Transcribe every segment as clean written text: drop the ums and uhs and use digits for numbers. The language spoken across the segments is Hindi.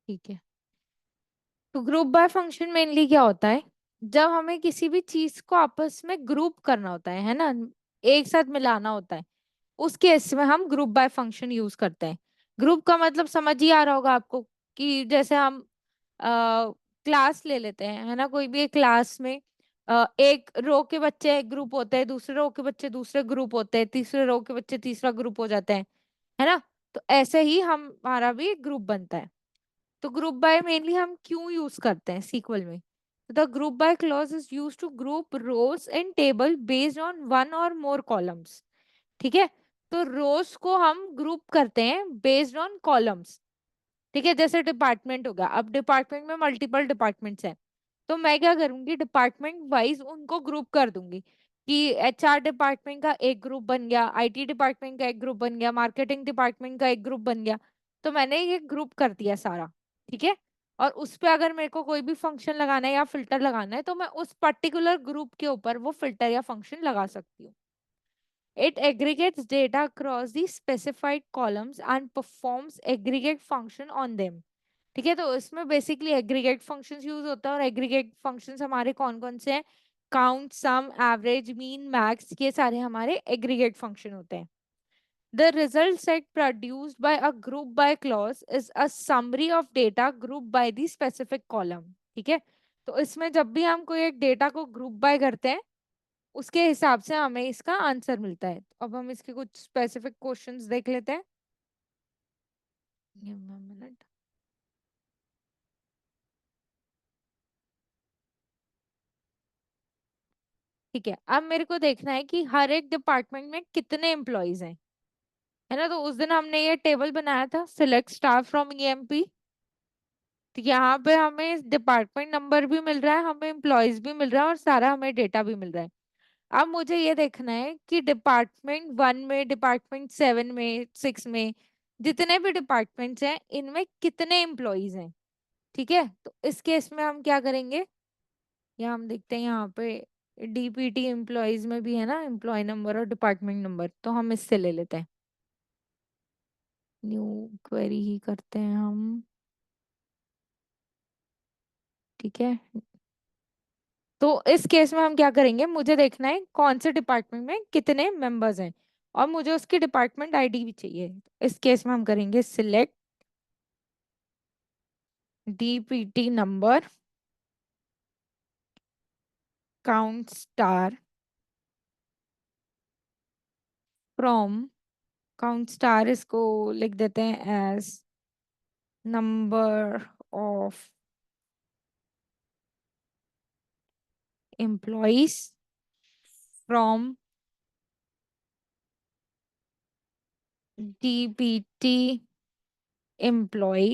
ठीक है। तो ग्रुप बाय फंक्शन मेनली क्या होता है, जब हमें किसी भी चीज को आपस में ग्रुप करना होता है ना, एक साथ मिलाना होता है, उस केस में हम ग्रुप बाय फंक्शन यूज करते हैं। ग्रुप का मतलब समझ ही आ रहा होगा आपको, कि जैसे हम क्लास ले लेते हैं, है ना, कोई भी एक क्लास में एक रो के बच्चे एक ग्रुप होते हैं, दूसरे रो के बच्चे दूसरे ग्रुप होते हैं, तीसरे रो के बच्चे तीसरा ग्रुप हो जाते हैं, है ना। तो ऐसे ही हमारा भी एक ग्रुप बनता है। तो ग्रुप बाय मेनली हम क्यों यूज करते हैं सीक्वल में। The group by clause is use to group rows in table based on one or more columns. ठीक है। तो रोज को हम ग्रुप करते हैं बेस्ड ऑन कॉलम्स। ठीक है, जैसे डिपार्टमेंट होगा, अब डिपार्टमेंट में मल्टीपल डिपार्टमेंट्स हैं, तो मैं क्या करूंगी, डिपार्टमेंट वाइज उनको ग्रुप कर दूंगी, कि एचआर डिपार्टमेंट का एक ग्रुप बन गया, आईटी डिपार्टमेंट का एक ग्रुप बन गया, मार्केटिंग डिपार्टमेंट का एक ग्रुप बन गया। तो मैंने ये ग्रुप कर दिया सारा। ठीक है। और उस पे अगर मेरे को कोई भी फंक्शन लगाना है या फिल्टर लगाना है, तो मैं उस पर्टिकुलर ग्रुप के ऊपर वो फिल्टर या फंक्शन लगा सकती हूँ। It aggregates data across the specified columns and performs aggregate function on them। ठीक है, तो इसमें बेसिकली एग्रीगेट फंक्शंस यूज होता है, और एग्रीगेट फंक्शंस हमारे कौन कौन से हैं, काउंट, सम, एवरेज, मीन, मैक्स, ये सारे हमारे एग्रीगेट फंक्शन होते हैं। The result set produced by a group by clause is a summary of data grouped by the specific column। ठीक है। तो इसमें जब भी हम कोई एक डेटा को ग्रुप बाय करते हैं, उसके हिसाब से हमें इसका आंसर मिलता है। तो अब हम इसके कुछ स्पेसिफिक क्वेश्चंस देख लेते हैं। Give me a minute। ठीक है, अब मेरे को देखना है कि हर एक डिपार्टमेंट में कितने एम्प्लॉयज हैं, है ना। तो उस दिन हमने ये टेबल बनाया था, सिलेक्ट स्टाफ फ्रॉम ईएमपी। तो यहाँ पे हमें डिपार्टमेंट नंबर भी मिल रहा है, हमें एम्प्लॉयज भी मिल रहा है, और सारा हमें डेटा भी मिल रहा है। अब मुझे ये देखना है कि डिपार्टमेंट वन में, डिपार्टमेंट सेवन में, सिक्स में, जितने भी डिपार्टमेंट्स हैं, इनमें कितने एम्प्लॉयज हैं। ठीक है, तो इस केस में हम क्या करेंगे, या हम देखते हैं यहाँ पे डीपीटी एम्प्लॉयज में भी है ना, एम्प्लॉय नंबर और डिपार्टमेंट नंबर, तो हम इससे ले लेते हैं। न्यू क्वेरी ही करते हैं हम। ठीक है। तो इस केस में हम क्या करेंगे, मुझे देखना है कौन से डिपार्टमेंट में कितने मेंबर्स हैं, और मुझे उसकी डिपार्टमेंट आईडी भी चाहिए। इस केस में हम करेंगे select DPT number count star from, count star इसको लिख देते हैं as number of employees from DPT employee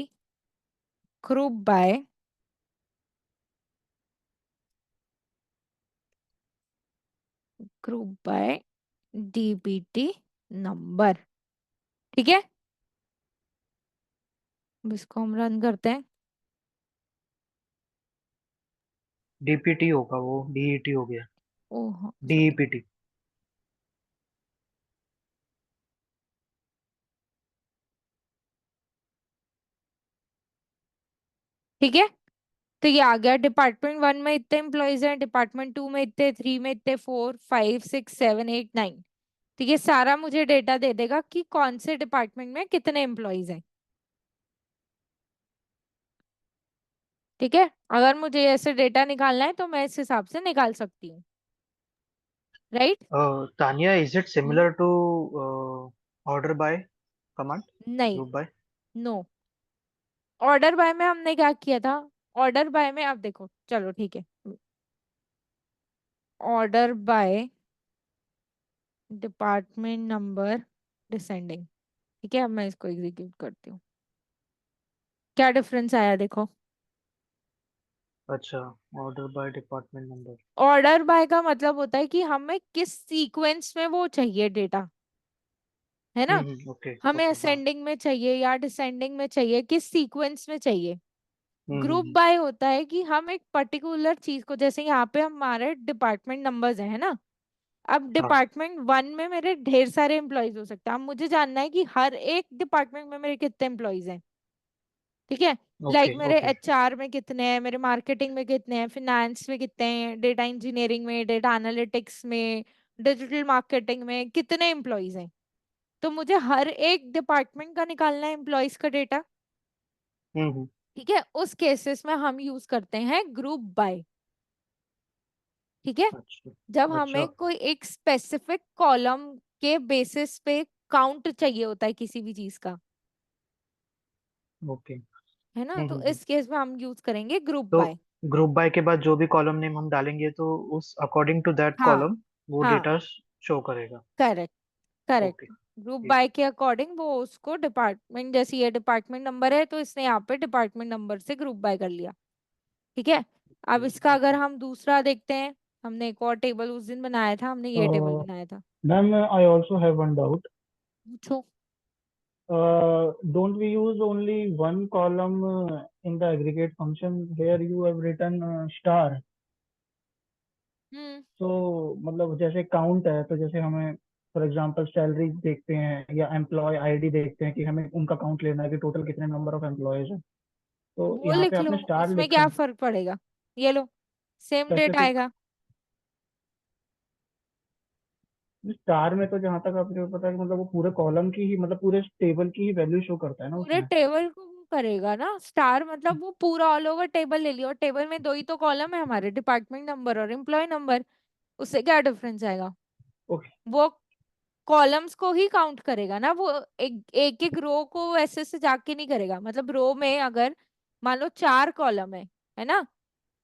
group by, group by DPT number. ठीक है, अब इसको हम रन करते हैं। डीपीटी होगा वो, डीईटी हो गया। Oh sorry. डीईपीटी। ठीक है, तो ये आ गया, डिपार्टमेंट वन में इतने एम्प्लॉयज हैं, डिपार्टमेंट टू में इतने, थ्री में इतने, four, five, six, seven, eight, nine. ठीक है, सारा मुझे डेटा दे देगा कि कौन से डिपार्टमेंट में कितने एम्प्लॉयज हैं। ठीक है, अगर मुझे ऐसे डेटा निकालना है तो मैं इस हिसाब से निकाल सकती हूँ, right. Tania, is it hmm. Similar to order by command, नहीं। Group by? No. Order by में हमने क्या किया था, ऑर्डर बाय में, अब देखो चलो ठीक है, order by department number descending. ठीक है, अब मैं इसको एग्जीक्यूट करती हूँ। क्या डिफरेंस आया देखो। अच्छा, order by department number. Order by का मतलब होता है कि हमें किस सीक्वेंस में वो चाहिए डेटा, है ना। ओके हमें ओके, हाँ। असेंडिंग में चाहिए या डिसेंडिंग में चाहिए, किस सीक्वेंस में चाहिए। ग्रुप हम्म। बाय होता है कि हम एक पर्टिकुलर चीज को, जैसे यहाँ पे हमारे डिपार्टमेंट नंबर्स है ना, अब हाँ। डिपार्टमेंट वन में मेरे ढेर सारे एम्प्लॉयज हो सकते हैं, अब मुझे जानना है कि हर एक डिपार्टमेंट में मेरे कितने एम्प्लॉयज हैं। ठीक है। लाइक ओके मेरे ओके। एचआर में कितने हैं, मेरे मार्केटिंग में कितने हैं, फिनेंस में कितने हैं, डेटा इंजीनियरिंग में, डेटा एनालिटिक्स में, डिजिटल मार्केटिंग में कितने एम्प्लॉयज हैं। तो मुझे हर एक डिपार्टमेंट का निकालना है एम्प्लॉयज का डेटा। हम्म। ठीक है, उस केसेस में हम यूज करते हैं ग्रुप बाय। ठीक है। अच्छा जब अच्छा। हमें कोई एक स्पेसिफिक कॉलम के बेसिस पे काउंट चाहिए होता है किसी भी चीज का, ओके। है ना, तो इस केस में हम यूज करेंगे ग्रुप तो बाय। ग्रुप बाय के बाद जो भी कॉलम नेम हम डालेंगे तो उस अकॉर्डिंग टू दैट हाँ कॉलम वो हाँ, डेटा शो करेगा। Correct correct. ओके। ग्रुप ठीक बाय है। के अकॉर्डिंग वो उसको डिपार्टमेंट, जैसे ये डिपार्टमेंट नंबर है तो इसने यहाँ पे डिपार्टमेंट नंबर से ग्रुप बाय कर लिया। ठीक है। अब इसका अगर ओके। हम दूसरा देखते हैं, हमने एक और टेबल उस दिन बनाया था, हमने ये टेबल बनाया था। Ma'am, I also have one doubt. पूछो। Don't we use only one column in the aggregate function? Here you have written star. हम्म। तो मतलब जैसे काउंट है, तो जैसे हमें फॉर एग्जांपल सैलरी देखते हैं या एम्प्लॉय आईडी देखते हैं कि हमें उनका काउंट लेना है कि टोटल कितने नंबर ऑफ एम्प्लॉयज हैं। तो वो यहाँ पे लिख लो, आपने स्टार उसमें लिखा क्या है। फर्क पड़ेगा। ये लो, सेम डेट स्पेसिफिक आएगा। स्टार में तो जहाँ तक आपको पता है कि मतलब वो पूरे कॉलम की ही, मतलब पूरे टेबल की ही वैल्यू शो करता है ना पूरे उसमें। टेबल को वो करेगा ना, स्टार मतलब वो पूरा ऑल ओवर टेबल ले लिया, और टेबल में दो ही तो कॉलम है हमारे, डिपार्टमेंट नंबर और एम्प्लॉय नंबर। उससे क्या डिफरेंस आएगा। ओके वो कॉलम्स को ही काउंट करेगा ना, वो एक एक एक रो को ऐसे से जाके नहीं करेगा। मतलब रो में अगर मान लो चार कॉलम है ना,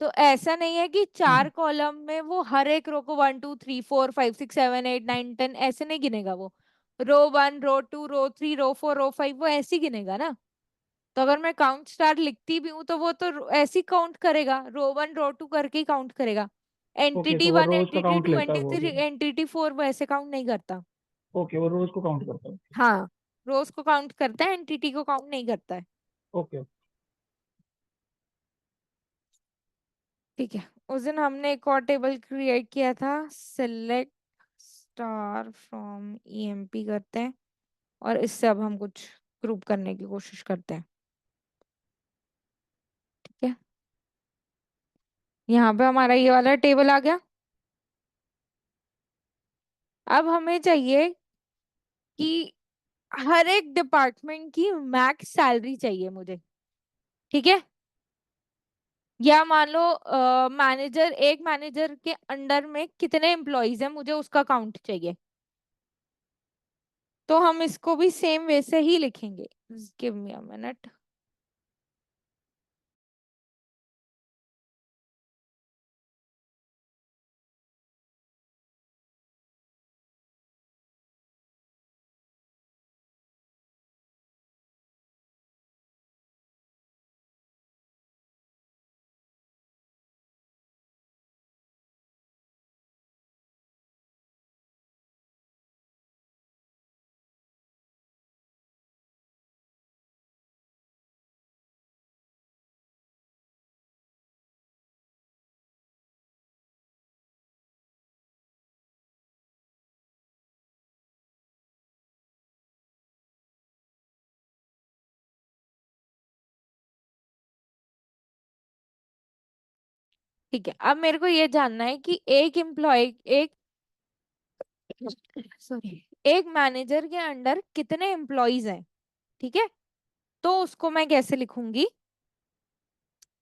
तो ऐसा नहीं है कि चार कॉलम में वो हर एक रो को 1 2 3 4 5 6 7 8 9 10 ऐसे नहीं गिनेगा वो। रो 1 रो 2 रो 3 रो 4 रो 5 वो ऐसे ही गिनेगा ना। तो अगर मैं काउंट स्टार लिखती भी हूँ तो वो तो ऐसे ही काउंट करेगा, रो 1 रो 2 करके ही काउंट करेगा। ओके। एंटिटी तो वो वन रोज का एंटिटी काउंट टू लेता है वो। एंटिटी एंटिटी फोर वो ऐसे काउंट नहीं करता। ओके, वो रोज को काउंट करता है। हाँ, रोज को काउंट करता है, एंटिटी को काउंट नहीं करता है। ओके। ठीक है। उस दिन हमने एक और टेबल क्रिएट किया था, सिलेक्ट स्टार फ्रॉम ईएमपी करते हैं, और इससे अब हम कुछ ग्रुप करने की कोशिश करते हैं। ठीक है। यहाँ पे हमारा ये वाला टेबल आ गया। अब हमें चाहिए कि हर एक डिपार्टमेंट की मैक्स सैलरी चाहिए मुझे। ठीक है। या मान लो मैनेजर, एक मैनेजर के अंडर में कितने एम्प्लॉयज हैं मुझे उसका काउंट चाहिए। तो हम इसको भी सेम वे से ही लिखेंगे। Give me a minute. ठीक है, अब मेरे को ये जानना है कि एक एम्प्लॉय, एक सॉरी, एक मैनेजर के अंडर कितने एम्प्लॉयज हैं। ठीक है। तो उसको मैं कैसे लिखूंगी।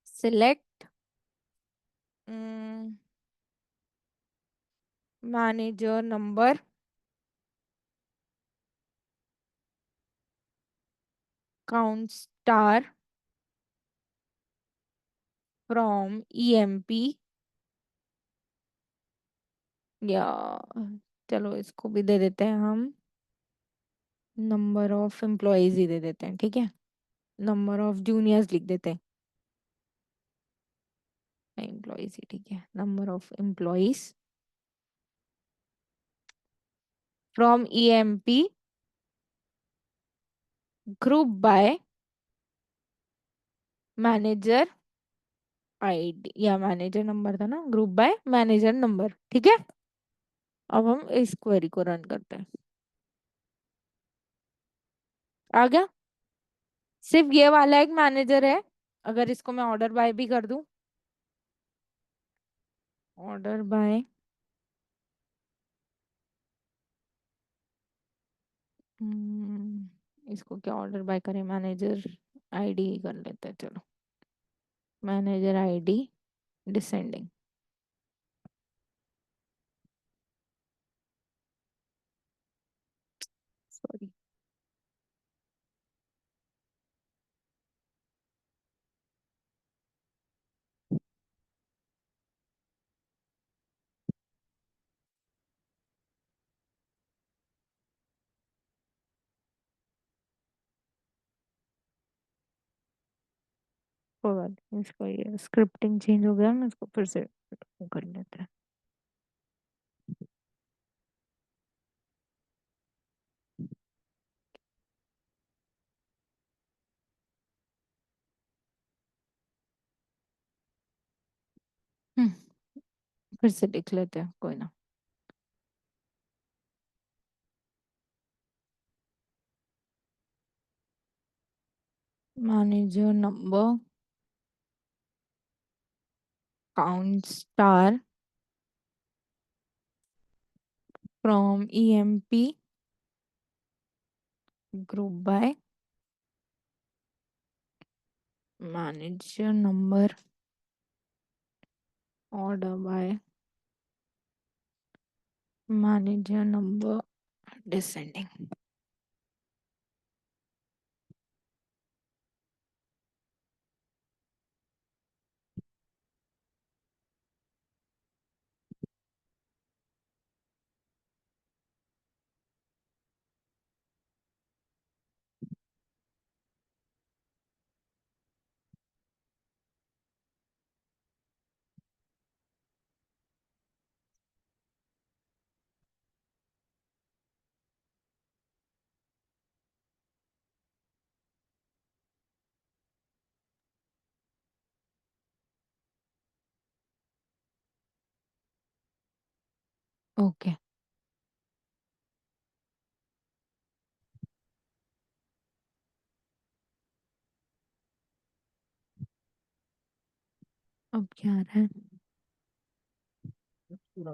Select manager number count star from EMP, या चलो इसको भी दे देते हैं हम, नंबर ऑफ एम्प्लॉयज ही दे देते हैं। ठीक है, नंबर ऑफ जूनियर्स लिख देते हैं, एम्प्लॉयज ही ठीक है, number of employees from EMP group by manager ID, या मैनेजर नंबर था ना, ग्रुप बाय मैनेजर नंबर। ठीक है। अब हम इस क्वेरी को रन करते हैं। आ गया। सिर्फ ये वाला एक मैनेजर है। अगर इसको मैं ऑर्डर बाय भी कर दूं, ऑर्डर बाय, इसको क्या ऑर्डर बाय करें, मैनेजर आईडी कर लेते हैं चलो, मैनेजर आईडी डिसेंडिंग। सॉरी। कोई बात नहीं, इसको ये स्क्रिप्टिंग चेंज हो गया ना, इसको फिर से वो कर लेते हैं। हम्म, फिर से लिख लेते हैं, कोई ना। Manager number, count star from EMP group by, manager number order by, manager number descending. Okay. अब क्या आ रहा है? पूरा।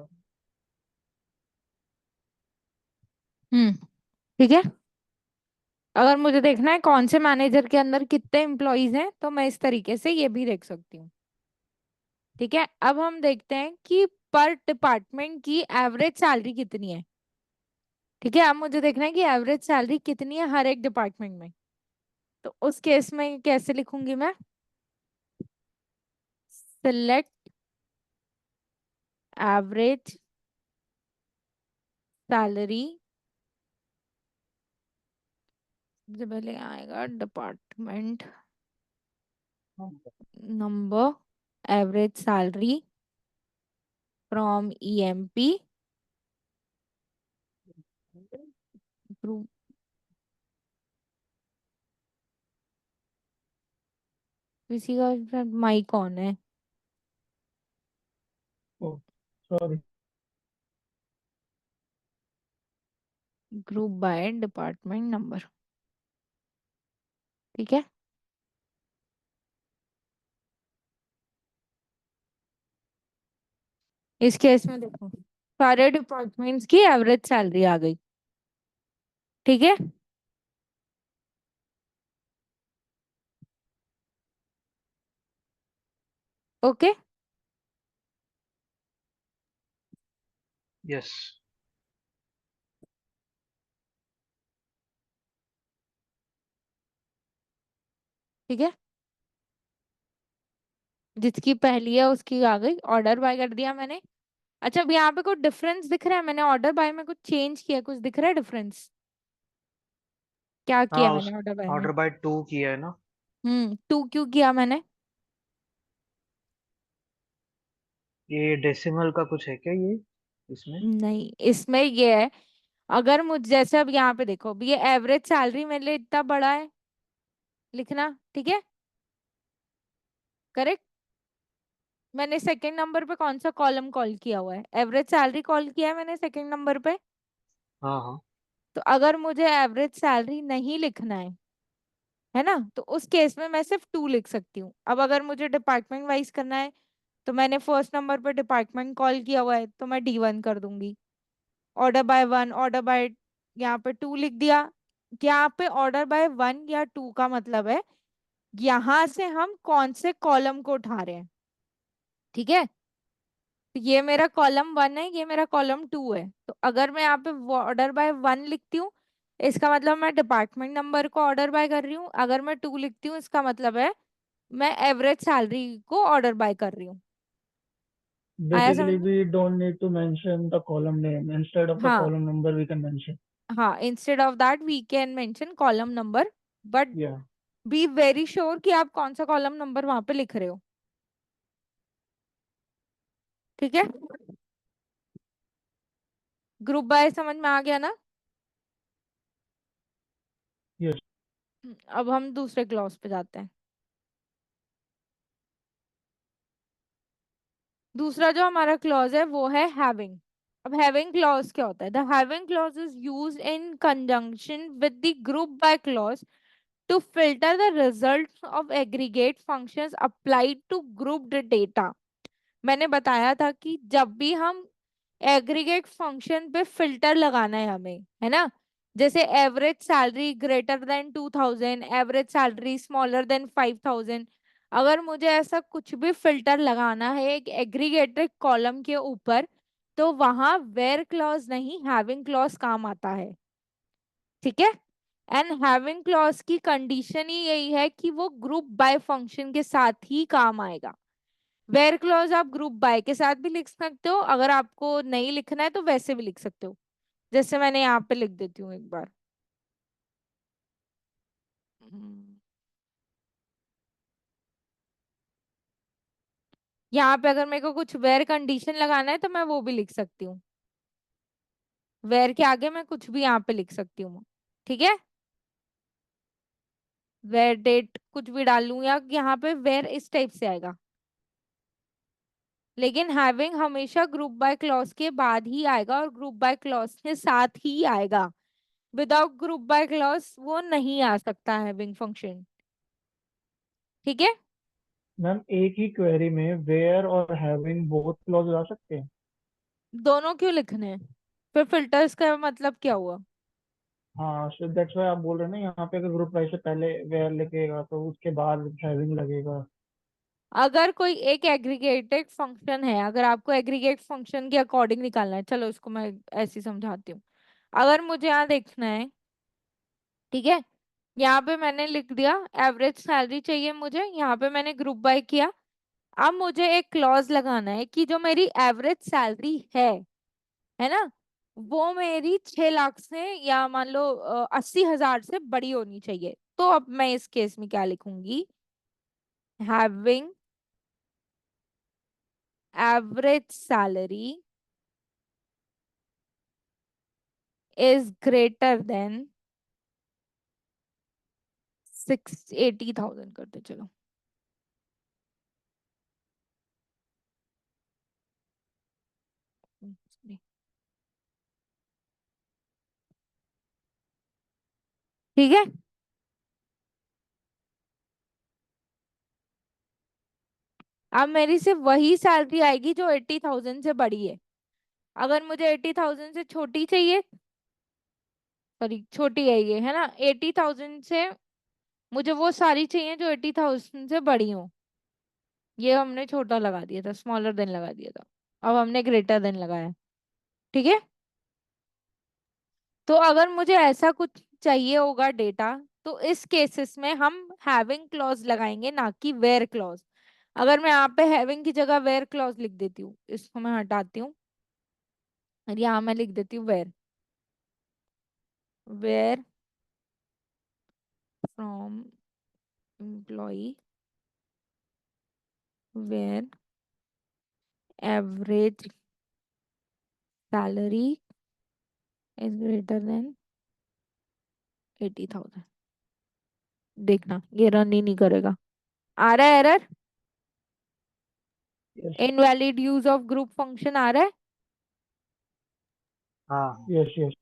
ठीक है। अगर मुझे देखना है कौन से मैनेजर के अंदर कितने एम्प्लॉयज हैं, तो मैं इस तरीके से ये भी देख सकती हूँ। ठीक है, अब हम देखते हैं कि पर डिपार्टमेंट की एवरेज सैलरी कितनी है। ठीक है, अब मुझे देखना है कि एवरेज सैलरी कितनी है हर एक डिपार्टमेंट में। तो उस केस में कैसे लिखूंगी मैं? सिलेक्ट एवरेज सैलरी, सबसे पहले आएगा department number, average salary from EMP group. किसी का माइक ऑन है। Oh, sorry. Group by department number. ठीक है, इस केस में देखो सारे डिपार्टमेंट्स की एवरेज सैलरी आ गई। ठीक है, ओके। यस। ठीक है, जिसकी पहली है उसकी आ गई, ऑर्डर बाय कर दिया मैंने। अच्छा, अब यहाँ पे कुछ डिफरेंस दिख रहा है? मैंने ऑर्डर बाय में कुछ चेंज किया, कुछ दिख रहा है डिफरेंस? क्या किया हाँ, मैंने उस ऑर्डर बाय में? ऑर्डर बाय 2 किया है ना। टू क्यों किया मैंने? ये डेसिमल का कुछ है क्या ये इसमें? नहीं, इसमें ये है, अगर मुझ जैसे अब यहाँ पे देखो, अब ये एवरेज सैलरी मेरे लिए इतना बड़ा है लिखना। ठीक है, करेक्ट। मैंने सेकंड नंबर पे कौन सा कॉलम कॉल किया हुआ है? एवरेज सैलरी कॉल किया है मैंने सेकंड नंबर पे। हाँ हाँ। तो अगर मुझे एवरेज सैलरी नहीं लिखना है, है ना। तो उस केस में मैं सिर्फ टू लिख सकती हूँ। अब अगर मुझे डिपार्टमेंट वाइज करना है, तो मैंने फर्स्ट नंबर पर डिपार्टमेंट कॉल किया हुआ है, तो मैं D1 कर दूंगी। Order by one, order by, यहाँ पे टू लिख दिया। यहाँ पे ऑर्डर बाय वन या टू का मतलब है यहाँ से हम कौन से कॉलम को उठा रहे हैं। ठीक है, तो ये मेरा कॉलम वन है, ये मेरा कॉलम टू है। तो अगर मैं यहाँ पे ऑर्डर बाय वन लिखती हूँ, इसका मतलब मैं डिपार्टमेंट नंबर को ऑर्डर बाय कर रही हूँ। अगर मैं टू लिखती हूँ, इसका मतलब है मैं एवरेज सैलरी को ऑर्डर बाय कर रही हूँ। आया समझ Basically, में? we don't need to mention the column name. Instead of the हाँ, column number, we can mention. हाँ, instead of that we can mention column number, but Yeah. Be very sure कि आप कौन सा कॉलम नंबर वहां पे लिख रहे हो। ठीक है, ग्रुप बाय समझ में आ गया ना। Yes. अब हम दूसरे क्लॉज पे जाते हैं। दूसरा जो हमारा क्लॉज है वो है हैविंग। अब हैविंग क्लॉज क्या होता है? The having clause is used in conjunction with the group by clause to filter the results of aggregate functions applied to grouped data। मैंने बताया था कि जब भी हम एग्रीगेट फंक्शन पे फिल्टर लगाना है हमें, है ना, जैसे average salary greater than 2000, average salary smaller than 5000, अगर मुझे ऐसा कुछ भी फिल्टर लगाना है एक एग्रीगेटेड कॉलम के ऊपर, तो वहां वेयर क्लॉज नहीं हैविंग क्लॉज काम आता है। ठीक है, एंड हैविंग क्लॉज की कंडीशन ही यही है कि वो ग्रुप बाय फंक्शन के साथ ही काम आएगा। वेयर क्लॉज आप ग्रुप बाय के साथ भी लिख सकते हो, अगर आपको नहीं लिखना है तो वैसे भी लिख सकते हो। जैसे मैंने यहाँ पे लिख देती हूँ एक बार। हम्म, यहाँ पे अगर मेरे को कुछ वेयर कंडीशन लगाना है तो मैं वो भी लिख सकती हूँ। वेयर के आगे मैं कुछ भी यहाँ पे लिख सकती हूँ। ठीक है, वेयर डेट कुछ भी डाल लूँ, या यहाँ पे वेयर इस टाइप से आएगा। लेकिन हैविंग हमेशा ग्रुप बाय क्लॉज के बाद ही आएगा और ग्रुप बाय क्लॉज के साथ ही आएगा। विदाउट ग्रुप बाय क्लॉज वो नहीं आ सकता हैविंग फंक्शन। ठीक है, मैम, एक ही क्वेरी में वेयर और हैविंग बोथ क्लॉज आ सकते हैं? दोनों क्यों लिखने हैं? फिर फिल्टर्स का मतलब क्या हुआ? हाँ, सो दैट्स व्हाई आप बोल रहे हैं ना, यहाँ पे अगर ग्रुप वाइज से पहले वेयर लिखेगा तो उसके बाद हैविंग लगेगा। अगर कोई एक एग्रीगेटेड फंक्शन है, अगर आपको एग्रीगेट फंक्शन के अकॉर्डिंग निकालना है, चलो इसको मैं ऐसे ही समझाती हूँ। अगर मुझे यहाँ देखना है, ठीक है, यहाँ पे मैंने लिख दिया एवरेज सैलरी चाहिए मुझे, यहाँ पे मैंने ग्रुप बाय किया। अब मुझे एक क्लॉज लगाना है कि जो मेरी एवरेज सैलरी है ना, वो मेरी 6 लाख से या मान लो 80,000 से बड़ी होनी चाहिए। तो अब मैं इस केस में क्या लिखूंगी? Having average salary is greater then 680,000 करते चलो। sorry। ठीक है, अब मेरी सिर्फ वही सैलरी आएगी जो 80,000 से बड़ी है। अगर मुझे 80,000 से छोटी चाहिए, सॉरी छोटी है ये, है ना, 80,000 से मुझे वो सारी चाहिए जो 80,000 से बड़ी हो। ये हमने छोटा लगा दिया था, स्मॉलर देन लगा दिया था, अब हमने ग्रेटर देन लगाया। ठीक है, तो अगर मुझे ऐसा कुछ चाहिए होगा डेटा, तो इस केसेस में हम हैविंग क्लॉज लगाएंगे, ना कि वेयर क्लॉज। अगर मैं यहाँ पे हैविंग की जगह वेयर क्लॉज लिख देती हूँ, इसको मैं हटाती हूँ और यहाँ मैं लिख देती हूँ where. Where from employee, where average salary is greater than 80,000। देखना ये रन ही नहीं करेगा। आ रहा है error? Yes. Invalid use of group function आ रहा है। हाँ। यस। यस।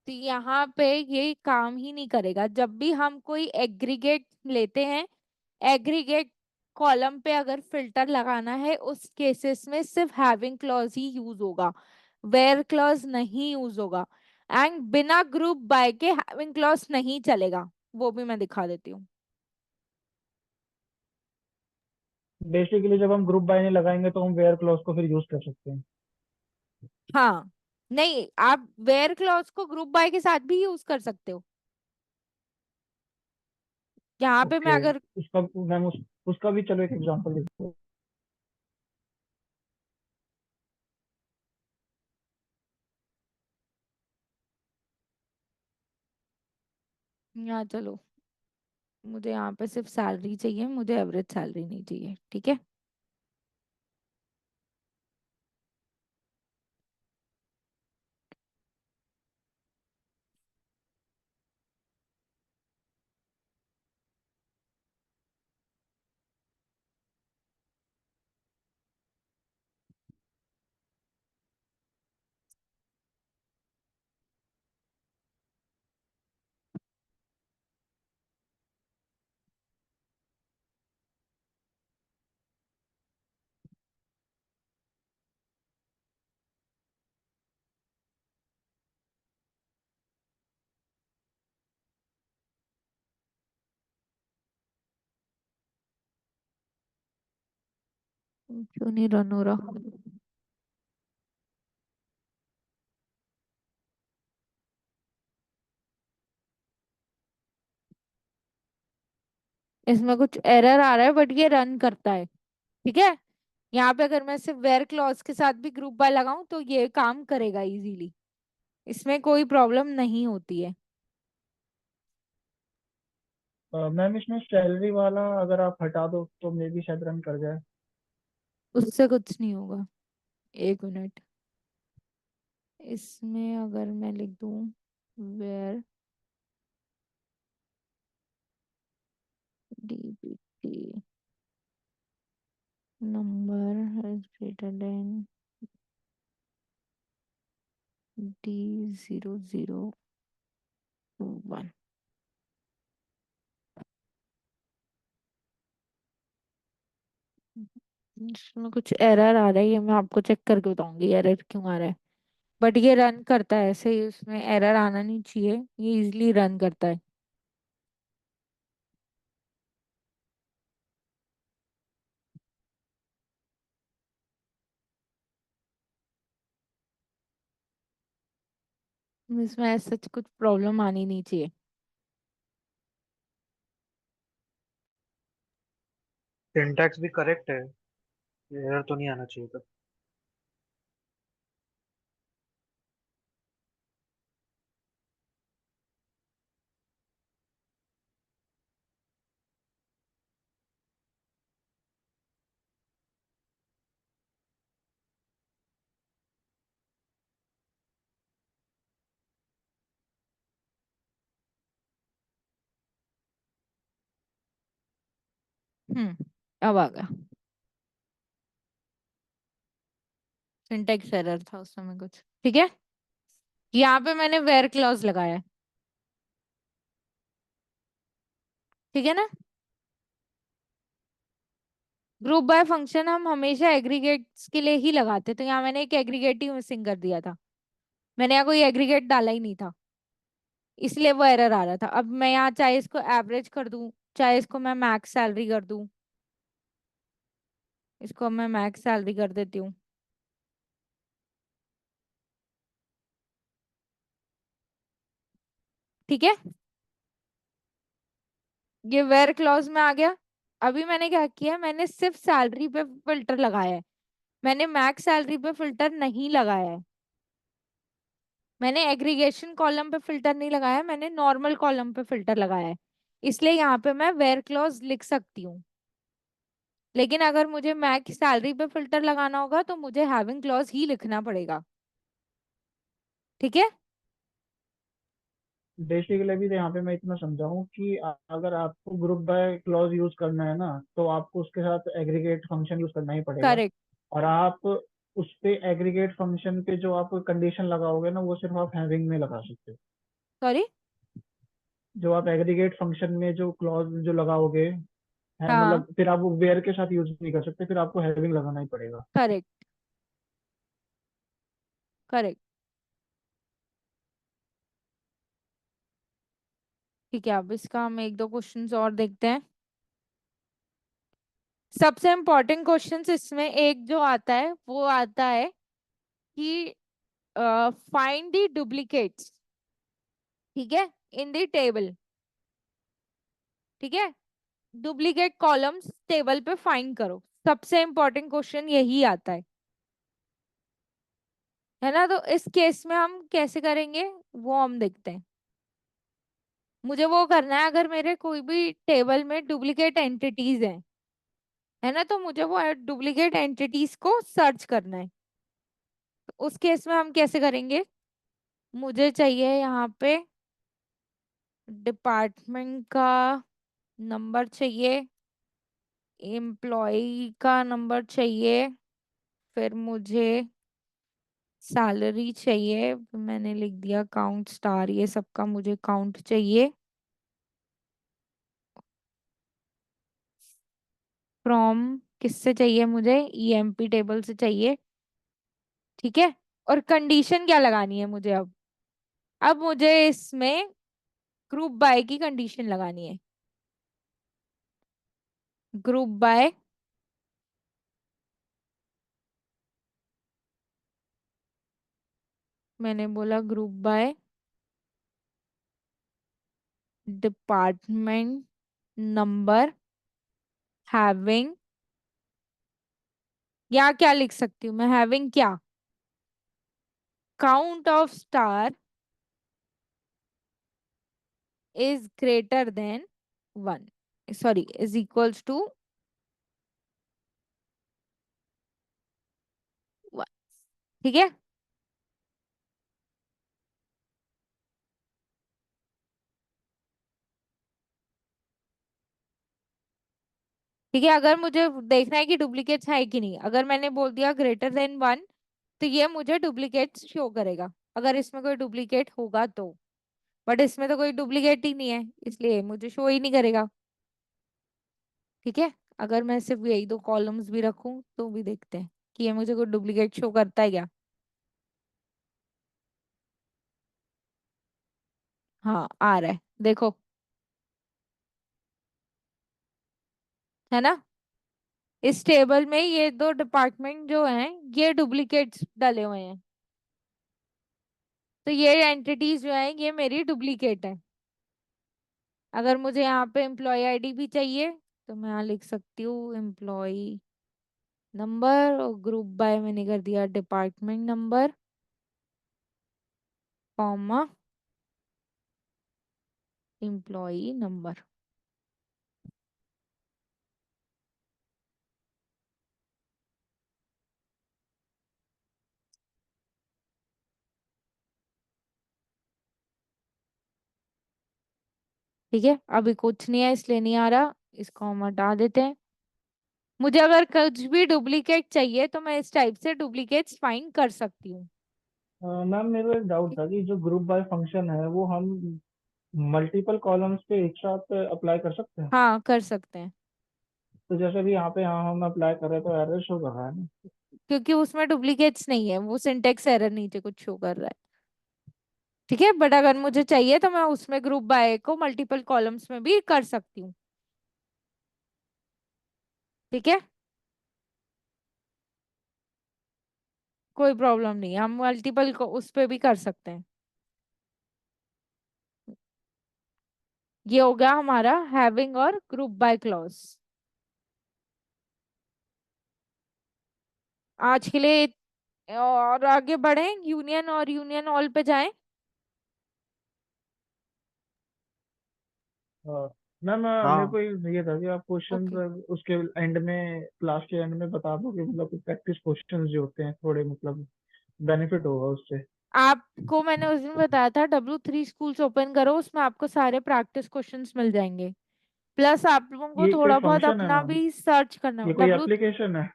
तो यहाँ पे ये काम ही नहीं करेगा। जब भी हम कोई एग्रीगेट लेते हैं, एग्रीगेट कॉलम पे अगर फिल्टर लगाना है, उस केसेस में सिर्फ हैविंग क्लॉज ही यूज होगा, वेयर क्लॉज नहीं यूज होगा। एंड बिना ग्रुप बाय के हैविंग क्लॉज नहीं चलेगा, वो भी मैं दिखा देती हूँ। बेसिकली जब हम ग्रुप बाय नहीं लगाएंगे तो हम वेयर क्लॉज को फिर यूज कर सकते हैं। हाँ, नहीं, आप वेयर क्लॉज को ग्रुप बाय के साथ भी यूज कर सकते हो। यहाँ पे मैं ओके। अगर, उसका मैम उसका भी चलो एक एग्जांपल देखो। यहाँ चलो, मुझे यहाँ पे सिर्फ सैलरी चाहिए, मुझे एवरेज सैलरी नहीं चाहिए, ठीक है। क्यों नहीं रन हो रहा? इसमें कुछ एरर आ रहा है, बट ये रन करता है, ठीक है। यहाँ पे अगर मैं सिर्फ वेयर क्लॉज के साथ भी ग्रुप बाय लगाऊं तो ये काम करेगा इजीली, इसमें कोई प्रॉब्लम नहीं होती है। मैम इसमें सैलरी वाला अगर आप हटा दो तो मे भी शायद रन कर जाए। उससे कुछ नहीं होगा, एक मिनट। इसमें अगर मैं लिख दूं where DBT number is greater than D0021, इसमें कुछ एरर आ रहा है, ये मैं आपको चेक करके बताऊंगी एरर क्यों आ रहा है। बट ये रन करता है ऐसे ही, उसमें एरर आना नहीं चाहिए, ये इजिली रन करता है। इसमें ऐसा कुछ प्रॉब्लम आनी नहीं चाहिए। सिंटैक्स भी करेक्ट है, एरर तो नहीं आना चाहिए था। अब आ गया, सिंटेक्स एरर था उस समय कुछ, ठीक है। यहाँ पे मैंने वेयर क्लॉज लगाया है, ठीक है ना। ग्रुप बाय फंक्शन हम हमेशा एग्रीगेट्स के लिए ही लगाते, तो यहाँ मैंने एक एग्रीगेट ही मिसिंग कर दिया था, मैंने यहाँ कोई एग्रीगेट डाला ही नहीं था, इसलिए वो एरर आ रहा था। अब मैं यहाँ चाहे इसको एवरेज कर दूं, चाहे इसको मैं मैक्स सैलरी कर दूं, इसको मैं मैक्स सैलरी कर देती हूँ, ठीक है। ये वेयर क्लॉज में आ गया। अभी मैंने क्या किया, मैंने सिर्फ सैलरी पे फिल्टर लगाया है, मैंने मैक्स सैलरी पे फिल्टर नहीं लगाया है, मैंने एग्रीगेशन कॉलम पे फिल्टर नहीं लगाया, मैंने नॉर्मल कॉलम पे फिल्टर लगाया है, इसलिए यहाँ पे मैं वेयर क्लॉज लिख सकती हूँ। लेकिन अगर मुझे मैक्स सैलरी पे फिल्टर लगाना होगा तो मुझे हैविंग क्लॉज ही लिखना पड़ेगा, ठीक है। बेसिकली अभी तो यहाँ पे मैं इतना समझाऊं कि अगर आपको ग्रुप बाय क्लॉज यूज करना है ना तो आपको उसके साथ एग्रीगेट फंक्शन यूज करना ही पड़ेगा। करेक्ट। और आप उस पे एग्रीगेट फंक्शन पे जो आप कंडीशन लगाओगे ना वो सिर्फ आप हैविंग में लगा सकते हो। सॉरी। जो आप एग्रीगेट फंक्शन में जो क्लॉज जो लगाओगे है, हाँ, मतलब फिर आप वो वेयर के साथ यूज नहीं कर सकते, फिर आपको हैविंग लगाना ही पड़ेगा। Correct, correct. ठीक है, अब इसका हम एक दो क्वेश्चंस और देखते हैं। सबसे इम्पोर्टेंट क्वेश्चंस इसमें एक जो आता है वो आता है कि फाइंड द डुप्लीकेट्स, ठीक है, इन द टेबल। ठीक है, डुप्लीकेट कॉलम्स टेबल पे फाइंड करो। सबसे इम्पोर्टेंट क्वेश्चन यही आता है ना। तो इस केस में हम कैसे करेंगे वो हम देखते हैं। मुझे वो करना है, अगर मेरे कोई भी टेबल में डुप्लीकेट एंटिटीज हैं, है ना, तो मुझे वो डुप्लीकेट एंटिटीज को सर्च करना है। तो उस केस में हम कैसे करेंगे, मुझे चाहिए यहाँ पे डिपार्टमेंट का नंबर चाहिए, एम्प्लॉय का नंबर चाहिए, फिर मुझे सैलरी चाहिए, मैंने लिख दिया काउंट स्टार, ये सबका मुझे काउंट चाहिए। फ्रॉम किससे चाहिए, मुझे ईएमपी टेबल से चाहिए। ठीक है, और कंडीशन क्या लगानी है मुझे अब मुझे इसमें ग्रुप बाय की कंडीशन लगानी है। ग्रुप बाय, मैंने बोला group by department number having, या क्या लिख सकती हूँ मैं, हैविंग क्या, count of star is greater than 1, sorry is equals to 1। ठीक है, ठीक है, अगर मुझे देखना है कि डुप्लीकेट्स है कि नहीं, अगर मैंने बोल दिया ग्रेटर देन 1, तो ये मुझे डुप्लीकेट शो करेगा, अगर इसमें कोई डुप्लीकेट होगा तो। बट इसमें तो कोई डुप्लीकेट ही नहीं है, इसलिए मुझे शो ही नहीं करेगा। ठीक है, अगर मैं सिर्फ यही दो कॉलम्स भी रखूं तो भी देखते हैं कि ये मुझे कोई डुप्लीकेट शो करता है क्या। हाँ, आ रहा है, देखो, है ना। इस टेबल में ये दो डिपार्टमेंट जो हैं ये डुप्लीकेट्स डले हुए हैं, तो ये एंटिटीज जो है ये मेरी डुप्लीकेट है। अगर मुझे यहाँ पे एम्प्लॉय आईडी भी चाहिए, तो मैं यहाँ लिख सकती हूँ एम्प्लॉय नंबर, और ग्रुप बाय मैंने कर दिया department number, comma employee number. ठीक है, अभी कुछ नहीं है इसलिए नहीं आ रहा, इसको हम हटा देते हैं। मुझे अगर कुछ भी डुप्लीकेट चाहिए तो मैं इस टाइप से डुप्लीकेट्स फाइंड कर सकती हूँ। मैम मेरा एक डाउट ठीक- था कि जो ग्रुप बाय फंक्शन है वो हम मल्टीपल कॉलम्स पे एक साथ अप्लाई कर सकते हैं? हाँ, कर सकते हैं, तो जैसे भी यहाँ पे यहाँ हम अप्लाई कर रहे हैं तो एरर शो कर रहा है ना। क्योंकि उसमें डुप्लीकेट्स नहीं है, वो सिंटेक्स एरर नीचे कुछ शो कर रहा है। ठीक है, बट अगर मुझे चाहिए तो मैं उसमें ग्रुप बाय को मल्टीपल कॉलम्स में भी कर सकती हूँ। ठीक है, कोई प्रॉब्लम नहीं है, हम मल्टीपल को उस पे भी कर सकते हैं। ये हो गया हमारा हैविंग और ग्रुप बाय क्लॉज। आज के लिए और आगे बढ़ें, यूनियन और यूनियन ऑल पे जाएं। हाँ मैम, मेरे हाँ को ये था कि आप क्वेश्चन ओके, उसके एंड में, क्लास के एंड में बता दो कि मतलब प्रैक्टिस क्वेश्चंस जो होते हैं थोड़े मतलब बेनिफिट होगा उससे। आपको मैंने उस दिन बताया था W3 स्कूल्स ओपन करो, उसमें आपको सारे प्रैक्टिस क्वेश्चंस मिल जाएंगे। प्लस आप लोगों को ये कोई थोड़ा बहुत फंक्शन है अपना मैम? भी सर्च करना ये कोई डब्ल्यू। एप्लीकेशन है?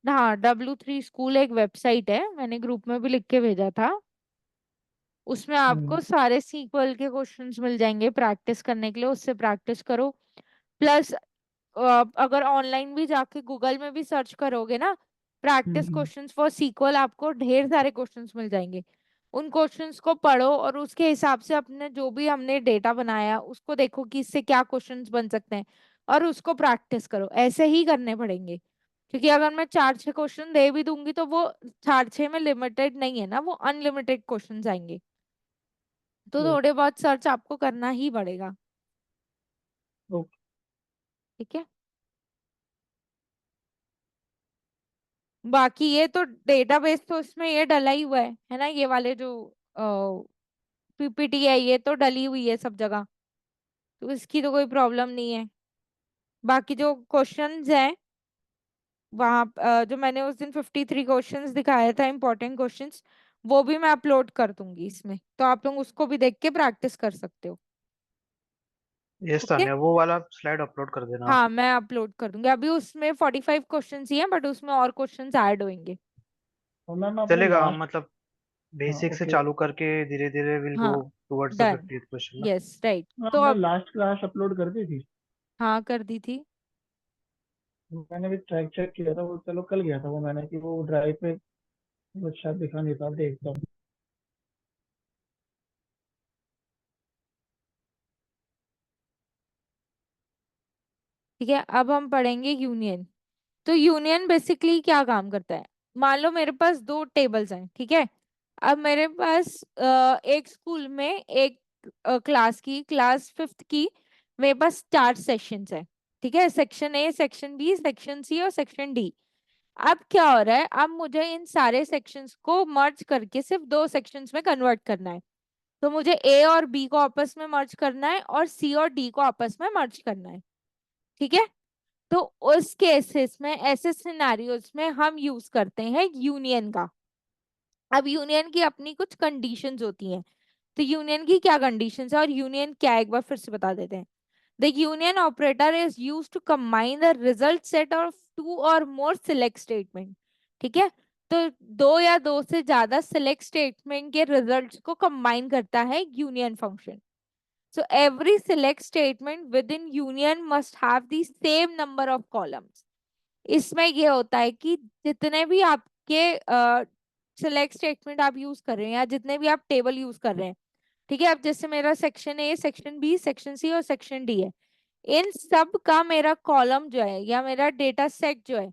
हाँ, W3 स्कूल एक वेबसाइट है, मैंने ग्रुप में भी लिख के भेजा था। उसमें आपको हम्म। सारे सीक्वल के क्वेश्चंस मिल जाएंगे प्रैक्टिस करने के लिए, उससे प्रैक्टिस करो। प्लस अगर ऑनलाइन भी जाके गूगल में भी सर्च करोगे ना, practice hmm. Questions for SQL, आपको ढेर सारे क्वेश्चंस मिल जाएंगे। उन क्वेश्चंस को पढ़ो और उसके हिसाब से अपने जो भी हमने डेटा बनाया उसको देखो कि इससे क्या क्वेश्चंस बन सकते हैं, और उसको प्रैक्टिस करो। ऐसे ही करने पड़ेंगे, क्योंकि अगर मैं 4-6 क्वेश्चन दे भी दूंगी तो वो 4-6 में लिमिटेड नहीं है ना, वो अनलिमिटेड क्वेश्चंस आएंगे। तो ओ- थोड़े बहुत सर्च आपको करना ही पड़ेगा। ओके। ठीक है। बाकी ये तो डेटाबेस तो इसमें ये डला ही हुआ है ना, ये वाले जो पीपीटी है ये तो डली हुई है सब जगह, तो इसकी तो कोई प्रॉब्लम नहीं है। बाकी जो क्वेश्चंस हैं वहाँ जो मैंने उस दिन 53 क्वेश्चंस दिखाया था इंपॉर्टेंट क्वेश्चंस, वो भी मैं अपलोड कर दूंगी इसमें, तो आप लोग उसको भी देख के प्रैक्टिस कर सकते हो। Yes okay. तान्या, वो वाला स्लाइड अपलोड कर देना आप। हाँ मैं अपलोड कर दूंगी, अभी उसमें 45 क्वेश्चंस ही हैं बट उसमें और क्वेश्चंस ऐड होंगे। और मैम आपने चलेगा, हम लास्ट। मतलब हाँ बेसिक से ओके। चालू करके धीरे धीरे विल गो हाँ towards the done. 50th question ना। Yes right. तो आपने अब लास्ट क्लास अपलोड कर दी थी? हाँ कर दी थी। मैंने भी ट्रैक चेक किया था, वो चलो कल गया था वो मैंने कि वो ड्राइव पे वो शायद दिखा नहीं था, देखता हूँ। ठीक है, अब हम पढ़ेंगे यूनियन। तो यूनियन बेसिकली क्या काम करता है। मान लो मेरे पास दो टेबल्स हैं, ठीक है। अब मेरे पास एक स्कूल में एक क्लास फिफ्थ की मेरे पास 4 सेक्शंस है। ठीक है, section A, section B, section C और सेक्शन डी। अब क्या हो रहा है, अब मुझे इन सारे सेक्शंस को मर्ज करके सिर्फ 2 सेक्शंस में कन्वर्ट करना है। तो मुझे ए और बी को आपस में मर्ज करना है और सी और डी को आपस में मर्ज करना है। ठीक है। तो उस केसेस में, ऐसे सिनेरियोज में हम यूज करते हैं यूनियन का। अब यूनियन की अपनी कुछ कंडीशंस होती हैं। तो यूनियन की क्या कंडीशंस है और यूनियन क्या है, एक बार फिर से बता देते हैं। The union operator is used to combine the result set of 2 or more select statement. ठीक है। तो दो या दो से ज्यादा सिलेक्ट स्टेटमेंट के रिजल्ट्स को कंबाइन करता है union function. So every select statement within union must have the same number of columns. इसमें ये होता है कि जितने भी आपके सिलेक्ट स्टेटमेंट आप यूज कर रहे हैं या जितने भी आप टेबल यूज कर रहे हैं, ठीक है। अब जैसे मेरा section A, section B, section C और सेक्शन डी है, इन सब का मेरा कॉलम जो है या मेरा डेटा सेट जो है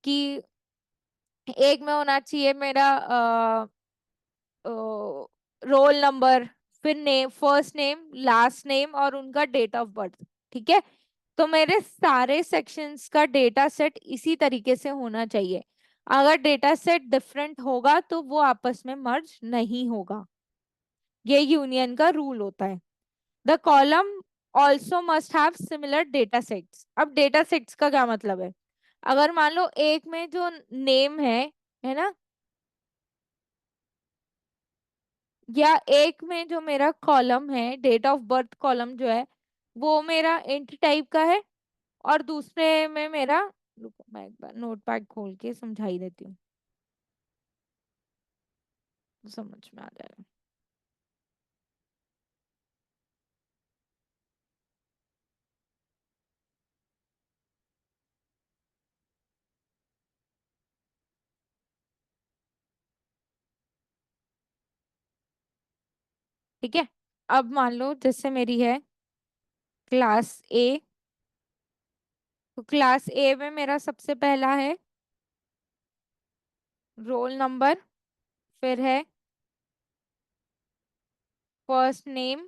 कि एक में होना चाहिए मेरा रोल नंबर, फिर name, first name, last name और उनका डेट ऑफ बर्थ। ठीक है। तो मेरे सारे सेक्शंस का डेटा सेट इसी तरीके से होना चाहिए। अगर डेटा सेट डिफरेंट होगा तो वो आपस में मर्ज नहीं होगा। ये यूनियन का रूल होता है। The column also must have similar data sets. अब डेटा सेट्स का क्या मतलब है, अगर मान लो एक में जो नेम है ना, या एक में जो मेरा कॉलम है डेट ऑफ बर्थ कॉलम जो है वो मेरा इंट टाइप का है, और दूसरे में मेरा, रुको मैं एक बार नोटपैड खोल के समझा ही देती हूँ तो समझ में आ जाएगा। ठीक है। अब मान लो जैसे मेरी है क्लास ए, तो क्लास ए में मेरा सबसे पहला है रोल नंबर, फिर है first name,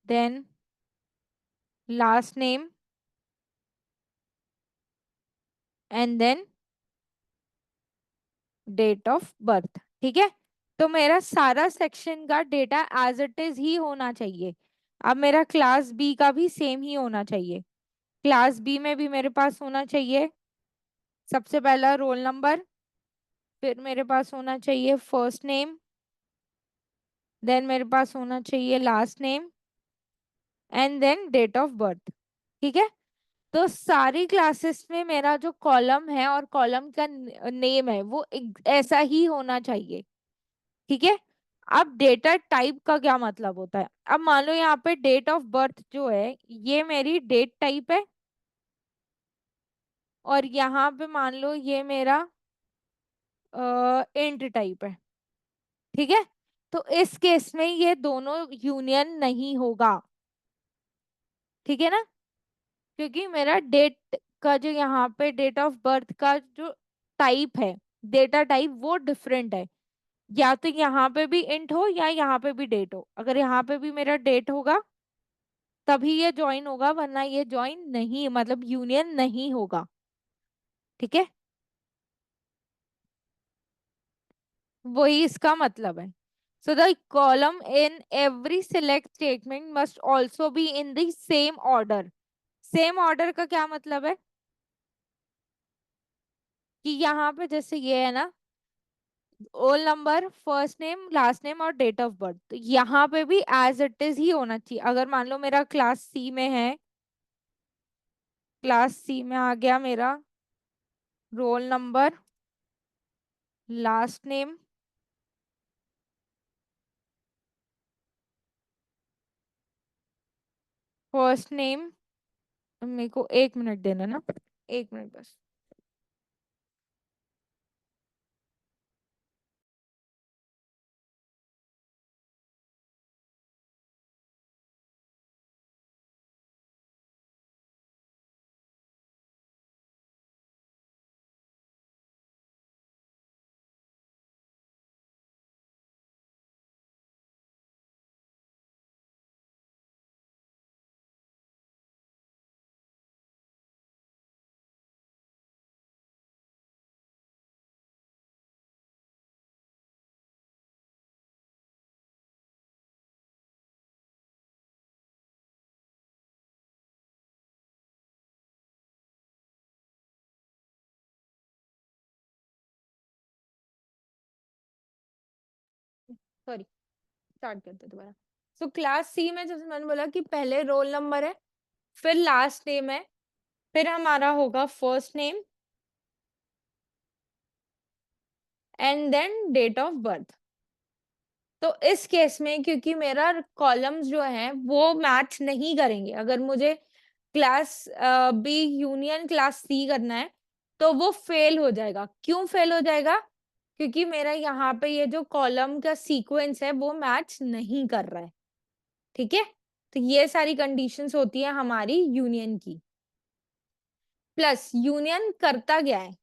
then last name and then date of birth. ठीक है। तो मेरा सारा सेक्शन का डेटा एज इट इज ही होना चाहिए। अब मेरा क्लास बी का भी सेम ही होना चाहिए। क्लास बी में भी मेरे पास होना चाहिए सबसे पहला रोल नंबर, फिर मेरे पास होना चाहिए फर्स्ट नेम, देन मेरे पास होना चाहिए last name and then date of birth. ठीक है। तो सारी क्लासेस में मेरा जो कॉलम है और कॉलम का नेम है वो ऐसा ही होना चाहिए। ठीक है। अब डेटा टाइप का क्या मतलब होता है? अब मान लो यहाँ पे डेट ऑफ बर्थ जो है ये मेरी डेट टाइप है, और यहाँ पे मान लो ये मेरा इंट टाइप है। ठीक है, तो इस केस में ये दोनों यूनियन नहीं होगा। ठीक है ना, क्योंकि मेरा डेट का जो यहाँ पे डेट ऑफ बर्थ का जो टाइप है, डेटा टाइप, वो डिफरेंट है। या तो यहाँ पे भी इंट हो या यहाँ पे भी डेट हो। अगर यहाँ पे भी मेरा डेट होगा तभी ये ज्वाइन होगा, वरना ये ज्वाइन नहीं, मतलब यूनियन नहीं होगा। ठीक है, वही इसका मतलब है। So the column in every select statement must also be in the same order. Same order का क्या मतलब है? कि यहाँ पे जैसे ये है ना, roll number, first name, last name और डेट ऑफ बर्थ, तो यहाँ पे भी एज इट इज ही होना चाहिए। अगर मान लो मेरा क्लास सी में है, क्लास सी में आ गया मेरा roll number, last name, first name. मेरे को 1 मिनट देना ना, 1 मिनट बस। सॉरी, स्टार्ट करते हैं दोबारा। सो क्लास सी में जैसे मैंने बोला कि पहले रोल नंबर है, फिर लास्ट नेम है, फिर हमारा होगा first name, and then date of birth. तो इस केस में क्योंकि मेरा कॉलम्स जो है वो मैच नहीं करेंगे, अगर मुझे class B union class C करना है तो वो फेल हो जाएगा। क्यों फेल हो जाएगा? क्योंकि मेरा यहाँ पे ये जो कॉलम का सीक्वेंस है वो मैच नहीं कर रहा है। ठीक है, तो ये सारी कंडीशंस होती है हमारी यूनियन की। प्लस यूनियन करता क्या है?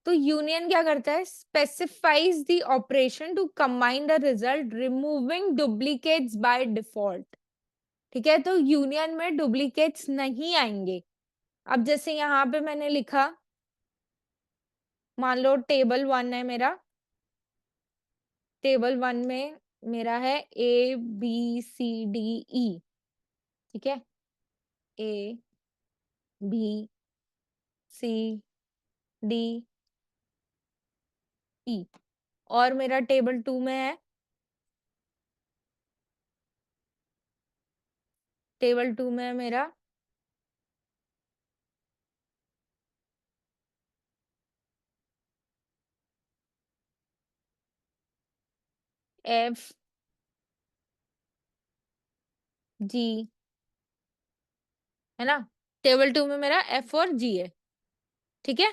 तो यूनियन क्या करता है? Specifies the operation to combine the result removing duplicates by default. ठीक है, तो यूनियन में डुप्लीकेट्स नहीं आएंगे। अब जैसे यहाँ पे मैंने लिखा, मान लो टेबल 1 है मेरा, टेबल 1 में मेरा है ABCDE। ठीक है, ABCDE, और मेरा टेबल 2 में है, टेबल 2 में है मेरा FG, है ना। टेबल 2 में मेरा F और G है। ठीक है,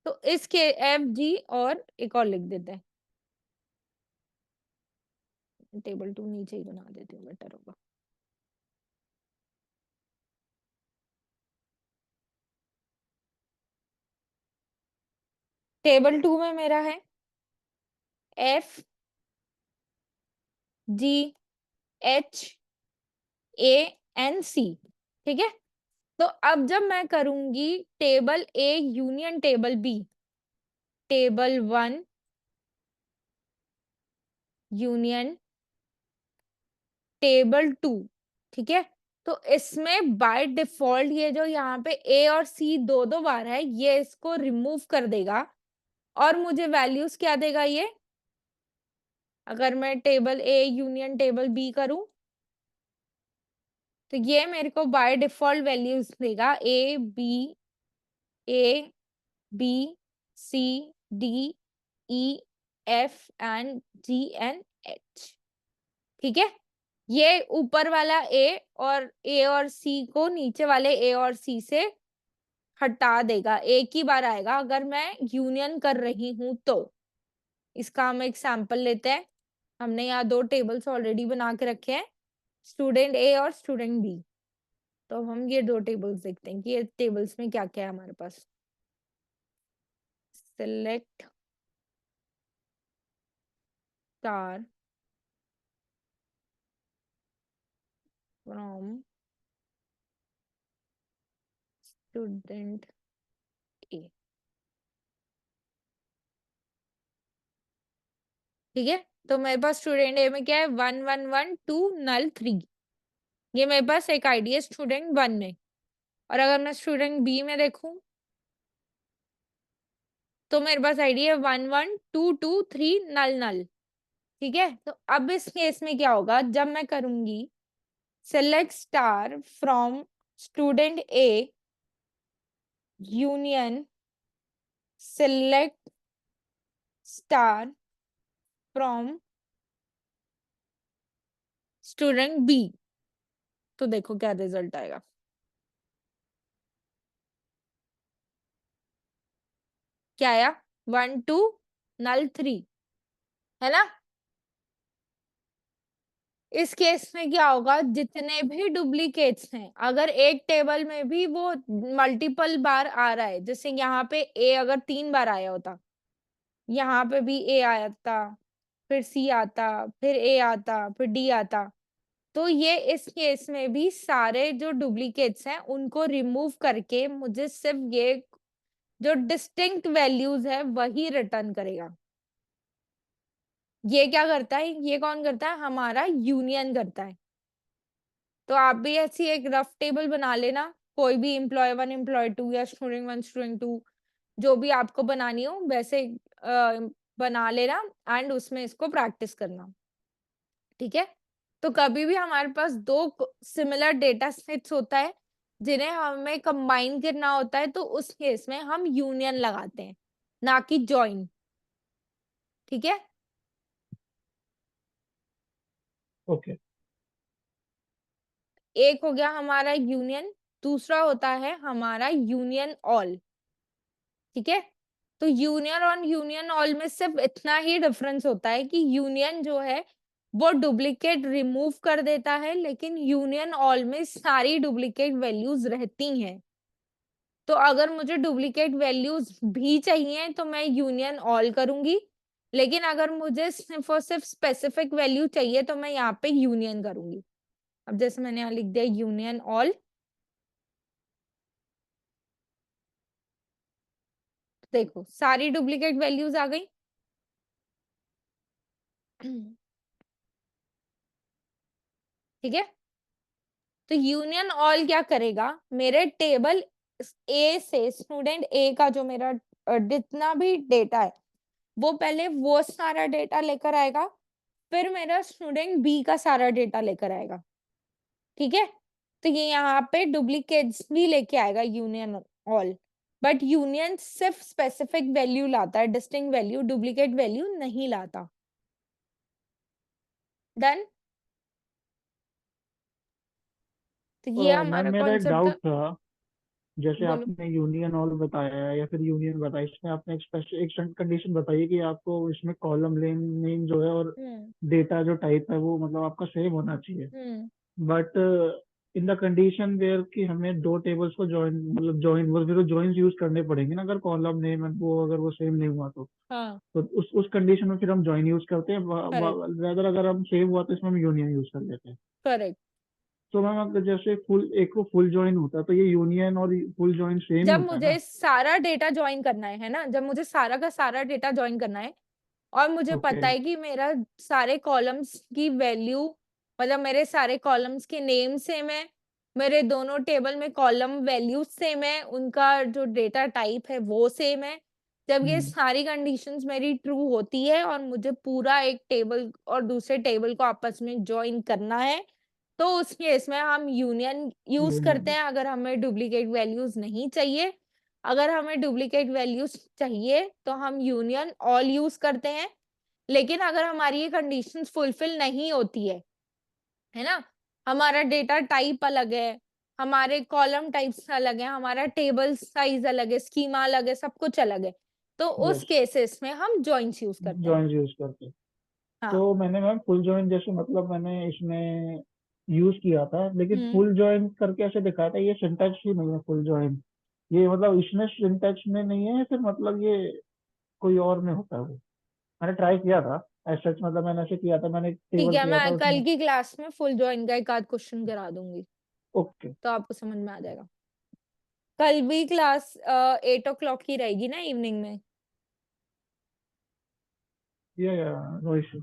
तो इसके FG और एक और लिख देते हैं, टेबल 2 नीचे ही बना देती हूँ, बेटर होगा। टेबल 2 में मेरा है FGHANC। ठीक है, तो अब जब मैं करूंगी table A union table B, table 1 union table 2, ठीक है, तो इसमें बाय डिफॉल्ट ये जो यहाँ पे A और C दो दो बार है, ये इसको रिमूव कर देगा और मुझे वैल्यूज क्या देगा ये? अगर मैं table A union table B करूं तो ये मेरे को बाय डिफॉल्ट वैल्यूज देगा A B C D E F and G and H। ठीक है, ये ऊपर वाला A और C को नीचे वाले A और C से हटा देगा, एक ही बार आएगा अगर मैं यूनियन कर रही हूं तो। इसका हम एक सैंपल लेते हैं। हमने यहाँ दो टेबल्स ऑलरेडी बना के रखे हैं, स्टूडेंट A और स्टूडेंट B। तो हम ये दो टेबल्स देखते हैं कि ये टेबल्स में क्या क्या है हमारे पास। Select star from student A। ठीक है, तो मेरे पास स्टूडेंट A में क्या है, 1 1 1 2 नल 3। ये मेरे पास एक आईडी है स्टूडेंट 1 में। और अगर मैं स्टूडेंट B में देखूं तो मेरे पास आईडी है 1 1 2 2 3 नल नल। ठीक है, तो अब इस केस में क्या होगा, जब मैं करूंगी select star from student A union select star from student B, तो देखो क्या रिजल्ट आएगा। क्या आया, 1 2 नल 3, है ना। इस केस में क्या होगा, जितने भी डुप्लीकेट्स हैं, अगर एक टेबल में भी वो मल्टीपल बार आ रहा है, जैसे यहाँ पे A अगर 3 बार आया होता, यहाँ पे भी A आया था, फिर C आता, फिर A आता, फिर D आता, तो ये इस केस में भी सारे जो डुप्लीकेट्स हैं उनको रिमूव करके मुझे सिर्फ ये जो डिस्टिंक्ट वैल्यूज है वही रिटर्न करेगा। ये क्या करता है, ये कौन करता है, हमारा यूनियन करता है। तो आप भी ऐसी एक रफ टेबल बना लेना, कोई भी एम्प्लॉय 1 एम्प्लॉय 2 या स्टूडेंट 1 स्टूडेंट 2 जो भी आपको बनानी हो वैसे बना लेना एंड उसमें इसको प्रैक्टिस करना। ठीक है, तो कभी भी हमारे पास दो सिमिलर डेटा सेट्स होता है जिन्हें हमें कंबाइन करना होता है, तो उस केस में हम यूनियन लगाते हैं, ना कि जॉइन। ठीक है, ओके। एक हो गया हमारा यूनियन, दूसरा होता है हमारा यूनियन ऑल। ठीक है, तो यूनियन और यूनियन ऑल में सिर्फ इतना ही डिफरेंस होता है कि यूनियन जो है वो डुप्लीकेट रिमूव कर देता है, लेकिन यूनियन ऑल में सारी डुप्लीकेट वैल्यूज रहती हैं। तो अगर मुझे डुप्लीकेट वैल्यूज भी चाहिए तो मैं यूनियन ऑल करूंगी, लेकिन अगर मुझे सिर्फ और सिर्फ स्पेसिफिक वैल्यू चाहिए तो मैं यहाँ पे यूनियन करूंगी। अब जैसे मैंने यहाँ लिख दिया यूनियन ऑल, देखो सारी डुप्लीकेट वैल्यूज आ गई। ठीक है, तो यूनियन ऑल क्या करेगा, मेरे टेबल ए से स्टूडेंट ए का जो मेरा जितना भी डेटा है वो पहले वो सारा डेटा लेकर आएगा, फिर मेरा स्टूडेंट बी का सारा डेटा लेकर आएगा। ठीक है, तो ये यहाँ पे डुप्लीकेट्स भी लेके आएगा यूनियन ऑल, बट यूनियन सिर्फ स्पेसिफिक वैल्यू लाता है, डिस्टिंक्ट वैल्यू, डुप्लीकेट वैल्यू नहीं लाता। डन, तो ये मैम हमारा मेरा एक कॉन्सेप्ट डाउट था। था, जैसे बोलो। आपने यूनियन ऑल बताया है या फिर यूनियन बताया, इसमें आपने एक कंडीशन बताई है कि आपको इसमें कॉलम लेन नेम जो है और हम्म डेटा जो टाइप है वो मतलब आपका सेम होना चाहिए। Hmm but in the condition where कि हमें दो टेबल्स को ज्वाइन मतलब ज्वाइन वो फिर ज्वाइन यूज करने पड़ेंगे ना, अगर कॉलम नेम वो अगर वो सेम नहीं हुआ हाँ, तो उस कंडीशन में फिर हम ज्वाइन यूज करते हैं। करेक्ट वेदर अगर हम सेम हुआ तो इसमें हम यूनियन यूज कर लेते हैं। करेक्ट। तो मैम अगर जैसे फुल एक को फुल ज्वाइन होता है तो ये यूनियन और फुल ज्वाइन सेम ही जब होता है मुझे ना? सारा डेटा ज्वाइन करना है ना, जब मुझे सारा का सारा डेटा ज्वाइन करना है और मुझे ओके। पता है कि मेरा सारे कॉलम्स की वैल्यू, मतलब मेरे सारे कॉलम्स के नेम सेम है, मेरे दोनों टेबल में कॉलम वैल्यूज सेम है, उनका जो डेटा टाइप है वो सेम है, जब ये हम्म। सारी कंडीशंस मेरी ट्रू होती है और मुझे पूरा एक टेबल और दूसरे टेबल को आपस में ज्वाइन करना है, तो उस केस में हम यूनियन यूज करते यूनियन। हैं अगर हमें डुप्लीकेट वैल्यूज नहीं चाहिए। अगर हमें डुप्लीकेट वैल्यूज चाहिए तो हम यूनियन ऑल यूज करते हैं। लेकिन अगर हमारी ये कंडीशंस फुलफिल नहीं होती है ना, हमारा डेटा टाइप अलग है, हमारे कॉलम टाइप्स अलग है, हमारा टेबल साइज अलग है, स्कीमा अलग है, सब कुछ अलग है, तो उस यस, केसेस में हम जॉइंस यूज करते हैं। जॉइंस यूज करके। हाँ। तो मैंने मैम फुल जॉइन जैसे मतलब मैंने इसमें यूज किया था, लेकिन हम्म। फुल जॉइन करके ऐसे दिखाया था, ये सिंटैक्स ही नहीं है फुल जॉइन। ये मतलब इसमें सिंटैक्स में नहीं है, फिर मतलब ये कोई और में होता है वो। मैंने ट्राई किया था ऐसा, मतलब मैंने ऐसे किया था, मैंने एक ठीक टेबल है, किया था मैं कल उसमें। की क्लास में फुल जॉइन का एक आध क्वेश्चन करा दूंगी, ओके। तो आपको समझ में आ जाएगा। कल भी क्लास 8 o'clock की रहेगी ना, इवनिंग में। या नो इशू।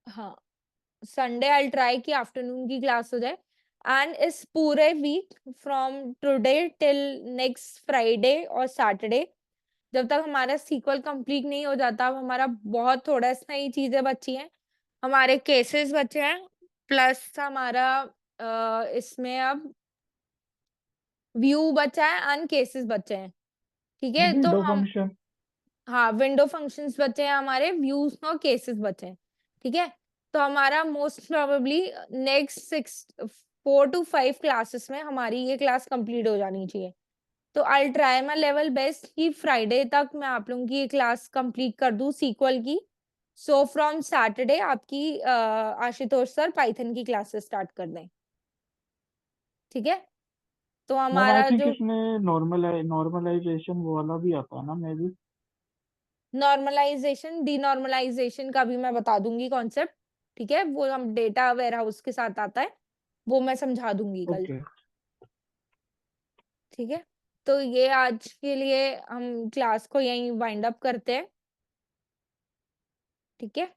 हाँ, संडे आई ट्राई कि आफ्टरनून की क्लास हो जाए। एंड इस पूरे week from today till next Friday और सैटरडे, जब तक हमारा सीक्वल कंप्लीट नहीं हो जाता, अब हमारा बहुत थोड़ा सा ही चीजें बची हैं, हमारे केसेस बचे हैं, प्लस हमारा इसमें अब व्यू बचा है एंड केसेस बचे हैं। ठीक है, तो विंडो हम, फंक्शन। हाँ, विंडो फंक्शंस बचे हैं हमारे, व्यूज और केसेस बचे हैं। ठीक है, तो हमारा most probably next 4 to 5 classes में हमारी ये क्लास कंप्लीट हो जानी चाहिए। तो I try my level best कि फ्राइडे तक मैं आप लोगों की ये क्लास कंप्लीट कर दूं सीक्वल की। सो फ्रॉम सैटरडे आपकी आशुतोष सर पाइथन की क्लासेस स्टार्ट कर दें। ठीक है, तो मैम आई हमारा थिंक जो इसमें नॉर्मलाइजेशन वो वाला भी आता है ना, मे बी। नॉर्मलाइजेशन डीनॉर्मलाइजेशन का भी मैं बता दूंगी कॉन्सेप्ट। ठीक है, वो हम डेटा वेयर हाउस के साथ आता है, वो मैं समझा दूंगी कल। ओके। ठीक है, तो ये आज के लिए हम क्लास को यहीं वाइंड अप करते हैं। ठीक है।